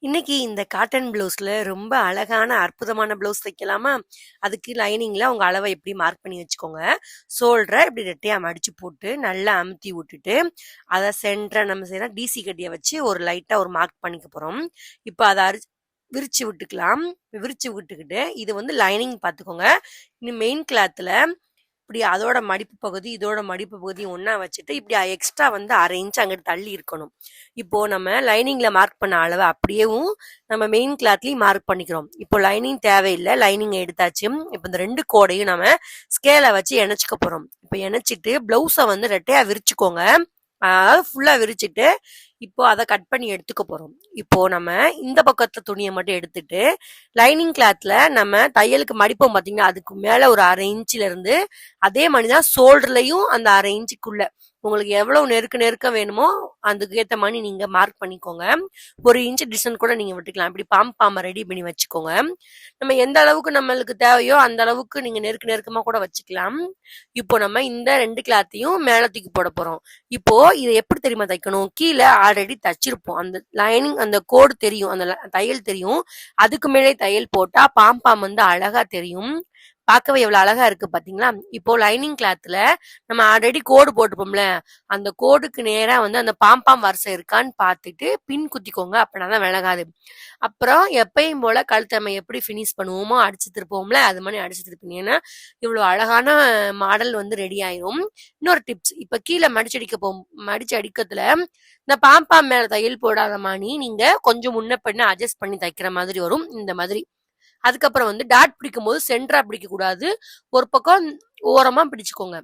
இன்னைக்கு இந்த காட்டன் ப்ளவுஸ்ல ரொம்ப அழகான, அற்புதமான ப்ளவுஸ் தைக்கலாமா? அதுக்கு லைனிங்ல உங்க அளவ எப்படி மார்க் பண்ணி வச்சுக்கோங்க. ஷோல்டர இப்படி ரெட்டையா மடிச்சு போட்டு, நல்லா அமுத்தி விட்டுட்டு, அத சென்டரா நம்ம செய்யலாம் டிசி கட்டிய வச்சு ஒரு லைட்டா ஒரு மார்க் பண்ணிக்க போறோம். இப்ப அத விரிச்சு விட்டுக்கலாம். விரிச்சு விட்டுக்கிட்டு, இது வந்து லைனிங் பார்த்துக்கோங்க. இன்னும் மெயின் கிளாத்ல இப்படி அதோட மடிப்பு பகுதி, இதோட மடிப்பு பகுதியும் ஒண்ணா வச்சுட்டு, இப்படி எக்ஸ்ட்ரா வந்து 1/2 இன்ச் அங்கிட்டு தள்ளி இருக்கணும். இப்போ நம்ம லைனிங்ல மார்க் பண்ண அளவு அப்படியேவும் நம்ம மெயின் கிளாத்லயும் மார்க் பண்ணிக்கிறோம். இப்போ லைனிங் தேவையில்லை. லைனிங் எடுத்தாச்சு. இப்போ இந்த 2 கோடையும் நம்ம ஸ்கேல வச்சு இணைச்சுக்க போறோம். இப்போ இணைச்சிட்டு பிளவுஸ வந்து ரெட்டையா விரிச்சுக்கோங்க. அதாவது ஃபுல்லா விரிச்சிட்டு இப்போ அதை கட் பண்ணி எடுத்துக்க போறோம். இப்போ நம்ம இந்த பக்கத்துல துணியை மட்டும் எடுத்துட்டு லைனிங் கிளாத்ல நம்ம தையலுக்கு மடிப்போம் பாத்தீங்கன்னா அதுக்கு மேல ஒரு 1/2 இன்ச்ல இருந்து அதே மாதிரிதான் ஷோல்டர்லயும் அந்த 1/2 இன்ச்சுக்குள்ள உங்களுக்கு எவ்வளவு நெருக்க வேணுமோ அதுக்கு ஏத்த மாதிரி நீங்க மார்க் பண்ணிக்கோங்க. 1 இன்ச் டிஸ்டன்ஸ் கூட நீங்க விட்டுக்கலாம். இப்படி பாம்பை ரெடி பண்ணி வச்சுக்கோங்க. நம்ம எந்த அளவுக்கு நம்மளுக்கு தேவையோ அந்த அளவுக்கு நீங்க நெருக்கமா கூட வச்சுக்கலாம். இப்போ நம்ம இந்த 2 கிளாத்தையும் மேல தூக்கி போட போறோம். இப்போ இதை எப்படி தெரியுமா தைக்கணும்? கீழே ஆல்ரெடி தச்சிருப்போம். அந்த லைனிங் அந்த கோடு தெரியும், அந்த தையல் தெரியும். அதுக்கு மேலே தையல் போட்டா பாம்பாம் வந்து அழகா தெரியும். பார்க்கவே எவ்வளவு அழகா இருக்கு பாத்தீங்களா? இப்போ லைனிங் கிளாத்ல நம்ம ஆல்ரெடி கோடு போட்டுப்போம்ல, அந்த கோடுக்கு நேரா வந்து அந்த பாம்பாம் வரிசை இருக்கான்னு பார்த்துட்டு பின் குத்திக்கோங்க. அப்படின்னாதான் விலகாது. அப்புறம் எப்பயும் போல கழுத்தை நம்ம எப்படி ஃபினிஷ் பண்ணுவோமோ அடிச்சு திருப்போம்ல, அது மாதிரி அடிச்சு திருப்பினீங்கன்னா இவ்வளவு அழகான மாடல் வந்து ரெடி ஆயிரும். இன்னொரு டிப்ஸ், இப்ப கீழே மடிச்சு அடிக்கிறதுல இந்த பாம்பாம் மேல தையல் போடாத மாதிரி நீங்க கொஞ்சம் முன்ன பின்ன அட்ஜஸ்ட் பண்ணி தைக்கிற மாதிரி வரும். இந்த மாதிரி அதுக்கப்புறம் வந்து டாட் பிடிக்கும் போது சென்டரா பிடிக்க கூடாது, ஒரு பக்கம் ஓரமா பிடிச்சுக்கோங்க.